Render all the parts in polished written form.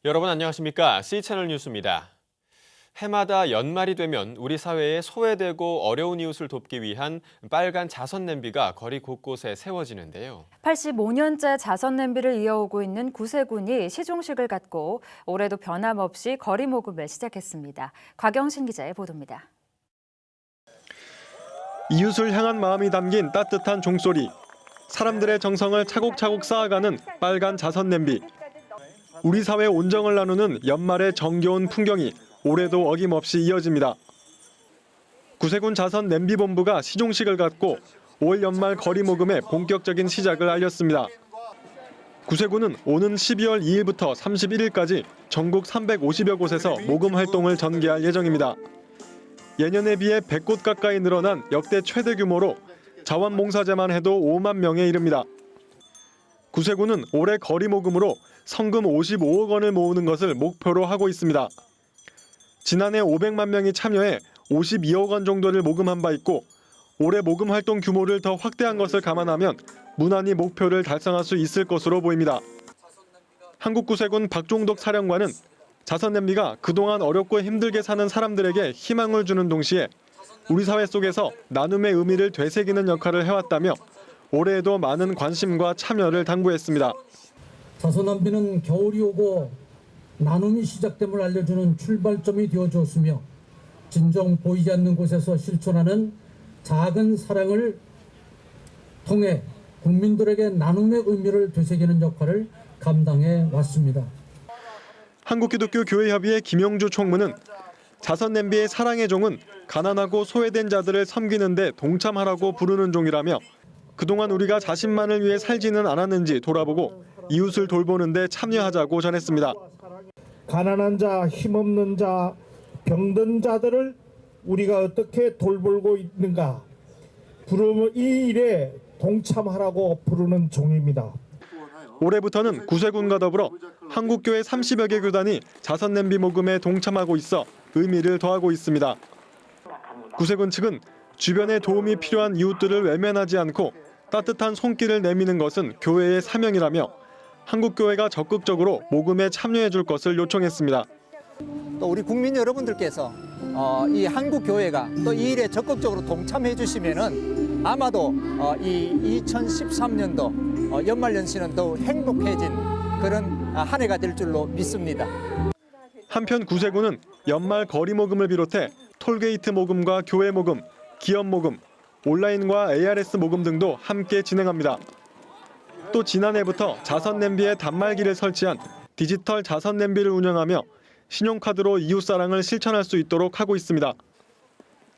여러분 안녕하십니까? C채널 뉴스입니다. 해마다 연말이 되면 우리 사회에 소외되고 어려운 이웃을 돕기 위한 빨간 자선 냄비가 거리 곳곳에 세워지는데요. 85년째 자선 냄비를 이어오고 있는 구세군이 시종식을 갖고 올해도 변함없이 거리 모금을 시작했습니다. 곽영신 기자의 보도입니다. 이웃을 향한 마음이 담긴 따뜻한 종소리, 사람들의 정성을 차곡차곡 쌓아가는 빨간 자선 냄비. 우리 사회 온정을 나누는 연말의 정겨운 풍경이 올해도 어김없이 이어집니다. 구세군 자선 냄비본부가 시종식을 갖고 올 연말 거리 모금의 본격적인 시작을 알렸습니다. 구세군은 오는 12월 2일부터 31일까지 전국 350여 곳에서 모금 활동을 전개할 예정입니다. 예년에 비해 100곳 가까이 늘어난 역대 최대 규모로 자원봉사자만 해도 5만 명에 이릅니다. 구세군은 올해 거리 모금으로 성금 55억 원을 모으는 것을 목표로 하고 있습니다. 지난해 500만 명이 참여해 52억 원 정도를 모금한 바 있고 올해 모금 활동 규모를 더 확대한 것을 감안하면 무난히 목표를 달성할 수 있을 것으로 보입니다. 한국구세군 박종덕 사령관은 자선 냄비가 그동안 어렵고 힘들게 사는 사람들에게 희망을 주는 동시에 우리 사회 속에서 나눔의 의미를 되새기는 역할을 해왔다며 올해에도 많은 관심과 참여를 당부했습니다. 자선 냄비는 겨울이 오고 나눔이 시작됨을 알려주는 출발점이 되어주었으며 진정 보이지 않는 곳에서 실천하는 작은 사랑을 통해 국민들에게 나눔의 의미를 되새기는 역할을 감당해 왔습니다. 한국기독교교회협의회 김영주 총무는 자선 냄비의 사랑의 종은 가난하고 소외된 자들을 섬기는 데 동참하라고 부르는 종이라며 그동안 우리가 자신만을 위해 살지는 않았는지 돌아보고 이웃을 돌보는 데 참여하자고 전했습니다. 가난한 자, 힘없는 자, 병든 자들을 우리가 어떻게 돌보고 있는가. 부르면 이 일에 동참하라고 부르는 종입니다. 올해부터는 구세군과 더불어 한국교회 30여 개 교단이 자선 냄비 모금에 동참하고 있어 의미를 더하고 있습니다. 구세군 측은 주변에 도움이 필요한 이웃들을 외면하지 않고 따뜻한 손길을 내미는 것은 교회의 사명이라며 한국교회가 적극적으로 모금에 참여해 줄 것을 요청했습니다. 또 우리 국민 여러분들께서 이 한국교회가 또 이 일에 적극적으로 동참해 주시면은 아마도 이 2013년도 연말연시는 더욱 행복해진 그런 한 해가 될 줄로 믿습니다. 한편 구세군은 연말 거리 모금을 비롯해 톨게이트 모금과 교회 모금, 기업 모금, 온라인과 ARS 모금 등도 함께 진행합니다. 또 지난해부터 자선 냄비에 단말기를 설치한 디지털 자선 냄비를 운영하며 신용카드로 이웃사랑을 실천할 수 있도록 하고 있습니다.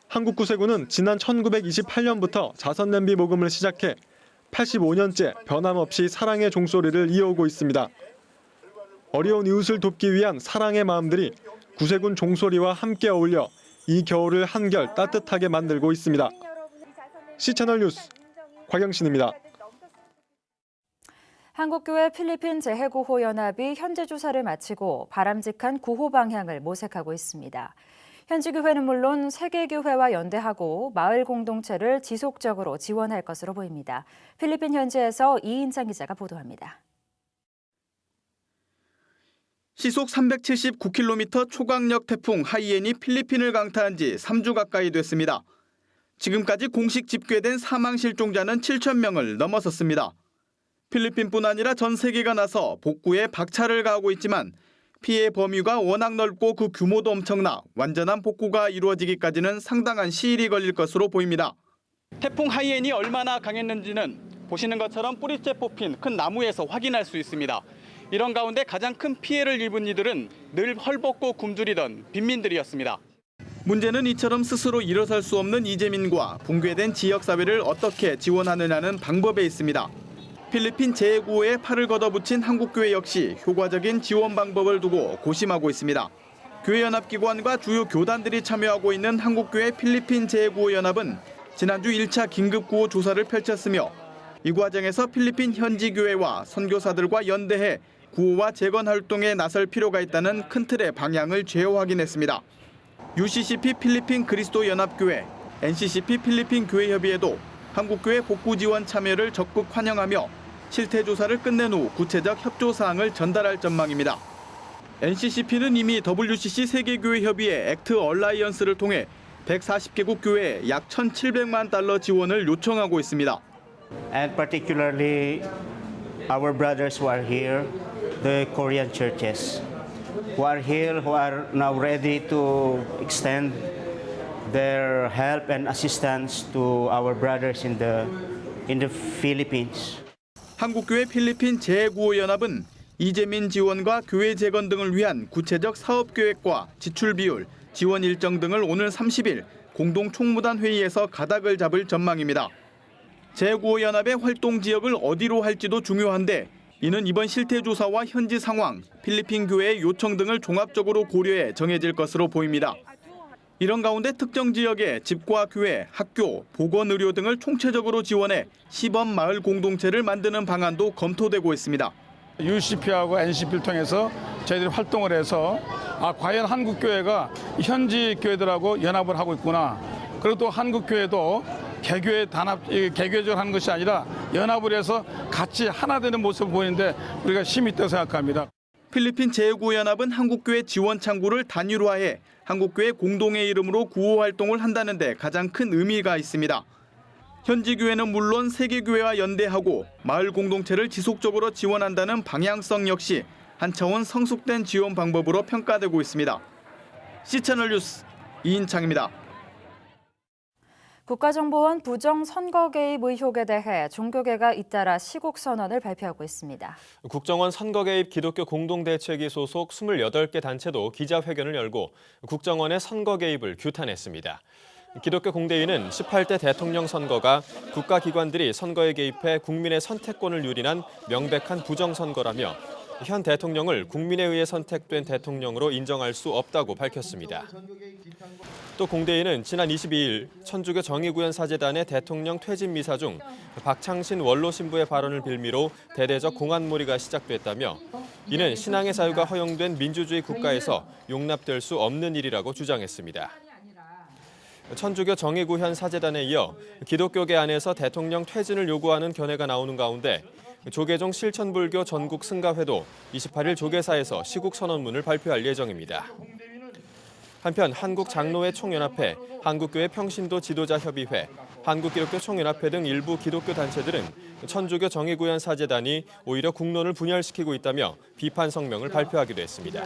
한국구세군은 지난 1928년부터 자선 냄비 모금을 시작해 85년째 변함없이 사랑의 종소리를 이어오고 있습니다. 어려운 이웃을 돕기 위한 사랑의 마음들이 구세군 종소리와 함께 어울려 이 겨울을 한결 따뜻하게 만들고 있습니다. C채널 뉴스 곽영신입니다. 한국교회 필리핀 재해구호 연합이 현재 조사를 마치고 바람직한 구호 방향을 모색하고 있습니다. 현지 교회는 물론 세계 교회와 연대하고 마을 공동체를 지속적으로 지원할 것으로 보입니다. 필리핀 현지에서 이인창 기자가 보도합니다. 시속 379km 초강력 태풍 하이엔이 필리핀을 강타한 지 3주 가까이 됐습니다. 지금까지 공식 집계된 사망 실종자는 7,000명을 넘어섰습니다. 필리핀뿐 아니라 전 세계가 나서 복구에 박차를 가하고 있지만 피해 범위가 워낙 넓고 그 규모도 엄청나 완전한 복구가 이루어지기까지는 상당한 시일이 걸릴 것으로 보입니다. 태풍 하이엔이 얼마나 강했는지는 보시는 것처럼 뿌리째 뽑힌 큰 나무에서 확인할 수 있습니다. 이런 가운데 가장 큰 피해를 입은 이들은 늘 헐벗고 굶주리던 빈민들이었습니다. 문제는 이처럼 스스로 일어설 수 없는 이재민과 붕괴된 지역사회를 어떻게 지원하느냐는 방법에 있습니다. 필리핀 재해구호에 팔을 걷어붙인 한국교회 역시 효과적인 지원 방법을 두고 고심하고 있습니다. 교회연합기관과 주요 교단들이 참여하고 있는 한국교회 필리핀 재해구호연합은 지난주 1차 긴급구호 조사를 펼쳤으며 이 과정에서 필리핀 현지 교회와 선교사들과 연대해 구호와 재건 활동에 나설 필요가 있다는 큰 틀의 방향을 재확인했습니다. UCCP 필리핀 그리스도 연합교회, NCCP 필리핀 교회협의회도 한국교회 복구 지원 참여를 적극 환영하며 실태 조사를 끝낸 후 구체적 협조 사항을 전달할 전망입니다. NCCP는 이미 WCC 세계교회협의회 액트 얼라이언스를 통해 140개국 교회에 약 1,700만 달러 지원을 요청하고 있습니다. And particularly our brothers who are here, the Korean churches, who are here, who are now ready to extend their help and assistance to our brothers in the Philippines. 한국교회 필리핀 재구호연합은 이재민 지원과 교회 재건 등을 위한 구체적 사업 계획과 지출 비율, 지원 일정 등을 오늘 30일 공동 총무단 회의에서 가닥을 잡을 전망입니다. 재구호연합의 활동 지역을 어디로 할지도 중요한데 이는 이번 실태 조사와 현지 상황, 필리핀 교회의 요청 등을 종합적으로 고려해 정해질 것으로 보입니다. 이런 가운데 특정 지역의 집과 교회, 학교, 보건의료 등을 총체적으로 지원해 시범 마을 공동체를 만드는 방안도 검토되고 있습니다. UCP하고 NCP를 통해서 저희들이 활동을 해서 과연 한국교회가 현지 교회들하고 연합을 하고 있구나. 그리고 또 한국교회도 개교적으로 하는 것이 아니라 연합을 해서 같이 하나 되는 모습을 보이는데 우리가 힘이 있다고 생각합니다. 필리핀 재구호연합은 한국교회 지원 창구를 단일화해 한국교회 공동의 이름으로 구호 활동을 한다는 데 가장 큰 의미가 있습니다. 현지 교회는 물론 세계교회와 연대하고 마을 공동체를 지속적으로 지원한다는 방향성 역시 한 차원 성숙된 지원 방법으로 평가되고 있습니다. C채널 뉴스 이인창입니다. 국가정보원 부정 선거 개입 의혹에 대해 종교계가 잇따라 시국 선언을 발표하고 있습니다. 국정원 선거 개입 기독교 공동대책위 소속 28개 단체도 기자회견을 열고 국정원의 선거 개입을 규탄했습니다. 기독교 공대위는 18대 대통령 선거가 국가기관들이 선거에 개입해 국민의 선택권을 유린한 명백한 부정선거라며 현 대통령을 국민에 의해 선택된 대통령으로 인정할 수 없다고 밝혔습니다. 또 공대위는 지난 22일 천주교 정의구현 사제단의 대통령 퇴진 미사 중 박창신 원로 신부의 발언을 빌미로 대대적 공안몰이가 시작됐다며 이는 신앙의 자유가 허용된 민주주의 국가에서 용납될 수 없는 일이라고 주장했습니다. 천주교 정의구현 사제단에 이어 기독교계 안에서 대통령 퇴진을 요구하는 견해가 나오는 가운데 조계종 실천불교 전국 승가회도 28일 조계사에서 시국 선언문을 발표할 예정입니다. 한편 한국장로회 총연합회, 한국교회 평신도 지도자협의회, 한국기독교 총연합회 등 일부 기독교 단체들은 천주교 정의구현 사제단이 오히려 국론을 분열시키고 있다며 비판 성명을 발표하기도 했습니다.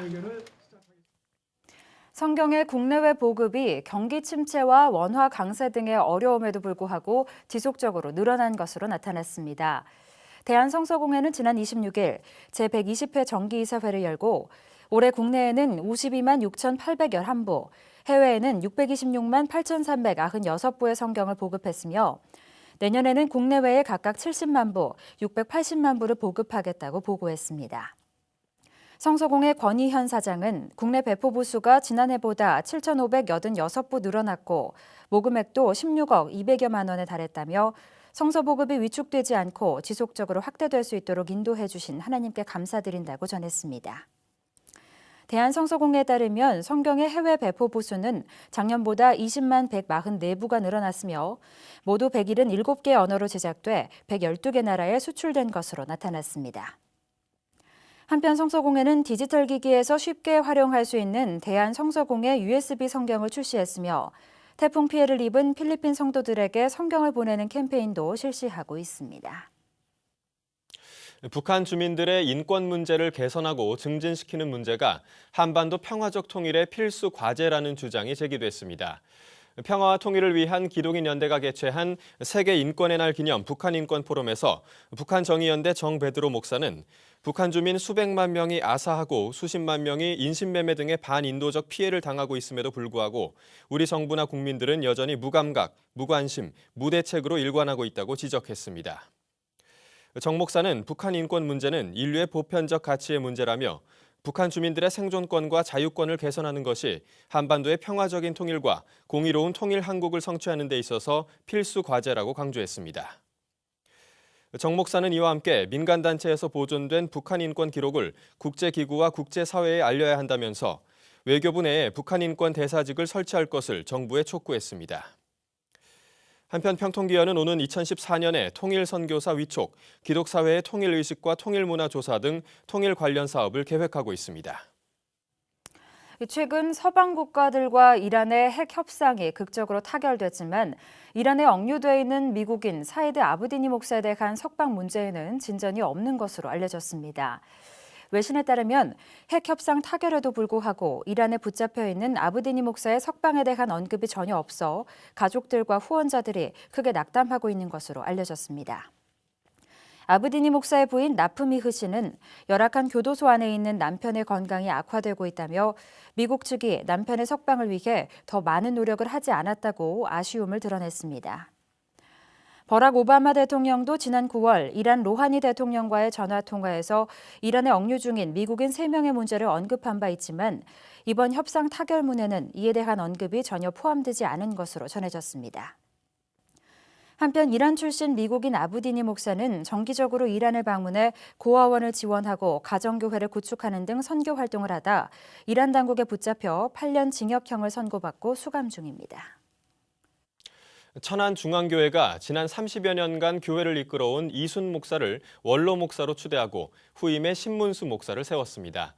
성경의 국내외 보급이 경기 침체와 원화 강세 등의 어려움에도 불구하고 지속적으로 늘어난 것으로 나타났습니다. 대한성서공회는 지난 26일 제120회 정기이사회를 열고 올해 국내에는 52만 6,811부, 해외에는 626만 8,396부의 성경을 보급했으며 내년에는 국내외에 각각 70만 부, 680만 부를 보급하겠다고 보고했습니다. 성서공회 권희현 사장은 국내 배포 부수가 지난해보다 7,586부 늘어났고 모금액도 16억 200여만 원에 달했다며 성서 보급이 위축되지 않고 지속적으로 확대될 수 있도록 인도해 주신 하나님께 감사드린다고 전했습니다. 대한성서공회에 따르면 성경의 해외 배포 부수는 작년보다 20만 144부가 늘어났으며 모두 177개 언어로 제작돼 112개 나라에 수출된 것으로 나타났습니다. 한편 성서공회는 디지털 기기에서 쉽게 활용할 수 있는 대한성서공회 USB 성경을 출시했으며 태풍 피해를 입은 필리핀 성도들에게 성경을 보내는 캠페인도 실시하고 있습니다. 북한 주민들의 인권 문제를 개선하고 증진시키는 문제가 한반도 평화적 통일의 필수 과제라는 주장이 제기됐습니다. 평화와 통일을 위한 기독인연대가 개최한 세계 인권의 날 기념 북한인권 포럼에서 북한정의연대 정베드로 목사는 북한 주민 수백만 명이 아사하고 수십만 명이 인신매매 등의 반인도적 피해를 당하고 있음에도 불구하고 우리 정부나 국민들은 여전히 무감각, 무관심, 무대책으로 일관하고 있다고 지적했습니다. 정 목사는 북한 인권 문제는 인류의 보편적 가치의 문제라며 북한 주민들의 생존권과 자유권을 개선하는 것이 한반도의 평화적인 통일과 공의로운 통일 한국을 성취하는 데 있어서 필수 과제라고 강조했습니다. 정 목사는 이와 함께 민간단체에서 보존된 북한 인권 기록을 국제기구와 국제사회에 알려야 한다면서 외교부 내에 북한 인권 대사직을 설치할 것을 정부에 촉구했습니다. 한편 평통기원은 오는 2014년에 통일선교사 위촉, 기독사회의 통일의식과 통일문화 조사 등 통일 관련 사업을 계획하고 있습니다. 최근 서방 국가들과 이란의 핵 협상이 극적으로 타결됐지만 이란에 억류돼 있는 미국인 사이드 아브디니 목사에 대한 석방 문제에는 진전이 없는 것으로 알려졌습니다. 외신에 따르면 핵 협상 타결에도 불구하고 이란에 붙잡혀 있는 아브디니 목사의 석방에 대한 언급이 전혀 없어 가족들과 후원자들이 크게 낙담하고 있는 것으로 알려졌습니다. 아브디니 목사의 부인 나프미흐 씨는 열악한 교도소 안에 있는 남편의 건강이 악화되고 있다며 미국 측이 남편의 석방을 위해 더 많은 노력을 하지 않았다고 아쉬움을 드러냈습니다. 버락 오바마 대통령도 지난 9월 이란 로하니 대통령과의 전화통화에서 이란에 억류 중인 미국인 3명의 문제를 언급한 바 있지만 이번 협상 타결문에는 이에 대한 언급이 전혀 포함되지 않은 것으로 전해졌습니다. 한편 이란 출신 미국인 아브디니 목사는 정기적으로 이란을 방문해 고아원을 지원하고 가정교회를 구축하는 등 선교 활동을 하다 이란 당국에 붙잡혀 8년 징역형을 선고받고 수감 중입니다. 천안중앙교회가 지난 30여 년간 교회를 이끌어온 이순 목사를 원로 목사로 추대하고 후임에 신문수 목사를 세웠습니다.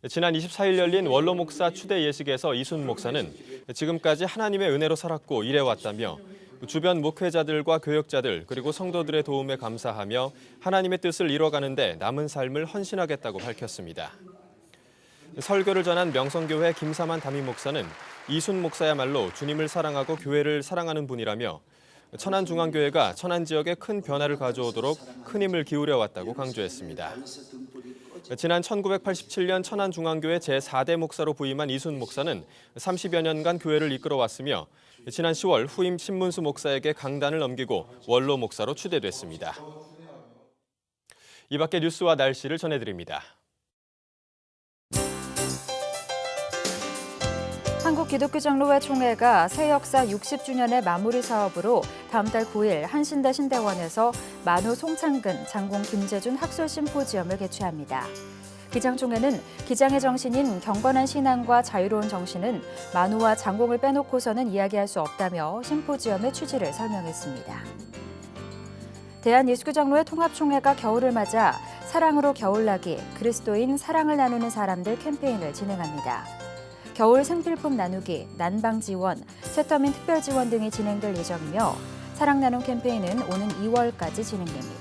지난 24일 열린 원로 목사 추대 예식에서 이순 목사는 지금까지 하나님의 은혜로 살았고 일해왔다며 주변 목회자들과 교역자들 그리고 성도들의 도움에 감사하며 하나님의 뜻을 이뤄가는 데 남은 삶을 헌신하겠다고 밝혔습니다. 설교를 전한 명성교회 김사만 담임 목사는 이순 목사야말로 주님을 사랑하고 교회를 사랑하는 분이라며 천안중앙교회가 천안 지역에 큰 변화를 가져오도록 큰 힘을 기울여왔다고 강조했습니다. 지난 1987년 천안중앙교회 제4대 목사로 부임한 이순 목사는 30여 년간 교회를 이끌어왔으며 지난 10월 후임 신문수 목사에게 강단을 넘기고 원로 목사로 추대됐습니다. 이 밖에 뉴스와 날씨를 전해드립니다. 한국기독교장로회 총회가 새 역사 60주년의 마무리 사업으로 다음 달 9일 한신대 신대원에서 만우 송창근, 장공 김재준 학술 심포지엄을 개최합니다. 기장총회는 기장의 정신인 경건한 신앙과 자유로운 정신은 만우와 장공을 빼놓고서는 이야기할 수 없다며 심포지엄의 취지를 설명했습니다. 대한예수교장로회 통합총회가 겨울을 맞아 사랑으로 겨울나기, 그리스도인 사랑을 나누는 사람들 캠페인을 진행합니다. 겨울 생필품 나누기, 난방 지원, 세터민 특별 지원 등이 진행될 예정이며 사랑 나눔 캠페인은 오는 2월까지 진행됩니다.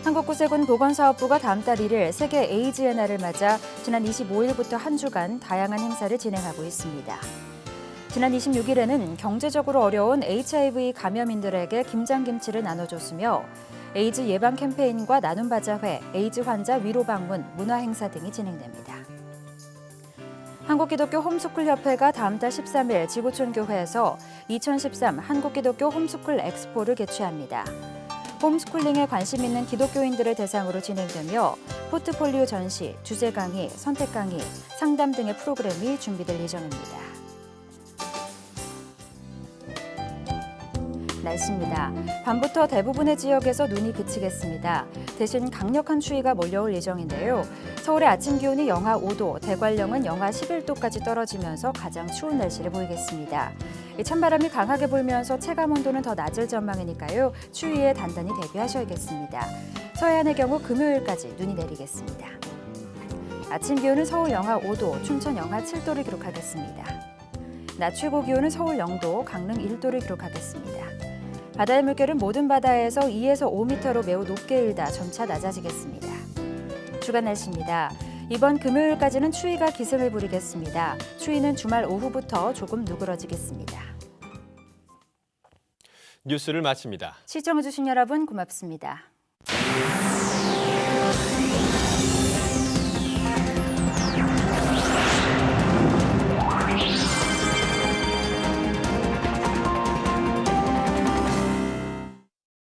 한국구세군 보건사업부가 다음 달 1일 세계 에이즈의 날을 맞아 지난 25일부터 한 주간 다양한 행사를 진행하고 있습니다. 지난 26일에는 경제적으로 어려운 HIV 감염인들에게 김장김치를 나눠줬으며 에이즈 예방 캠페인과 나눔 바자회, 에이즈 환자 위로 방문, 문화 행사 등이 진행됩니다. 한국기독교 홈스쿨협회가 다음 달 13일 지구촌교회에서 2013 한국기독교 홈스쿨 엑스포를 개최합니다. 홈스쿨링에 관심 있는 기독교인들을 대상으로 진행되며 포트폴리오 전시, 주제 강의, 선택 강의, 상담 등의 프로그램이 준비될 예정입니다. 날씨입니다. 밤부터 대부분의 지역에서 눈이 그치겠습니다. 대신 강력한 추위가 몰려올 예정인데요. 서울의 아침 기온이 영하 5도, 대관령은 영하 11도까지 떨어지면서 가장 추운 날씨를 보이겠습니다. 찬바람이 강하게 불면서 체감온도는 더 낮을 전망이니까요. 추위에 단단히 대비하셔야겠습니다. 서해안의 경우 금요일까지 눈이 내리겠습니다. 아침 기온은 서울 영하 5도, 춘천 영하 7도를 기록하겠습니다. 낮 최고 기온은 서울 0도, 강릉 1도를 기록하겠습니다. 바다의 물결은 모든 바다에서 2에서 5m로 매우 높게 일다 점차 낮아지겠습니다. 주간 날씨입니다. 이번 금요일까지는 추위가 기승을 부리겠습니다. 추위는 주말 오후부터 조금 누그러지겠습니다. 뉴스를 마칩니다. 시청해주신 여러분 고맙습니다.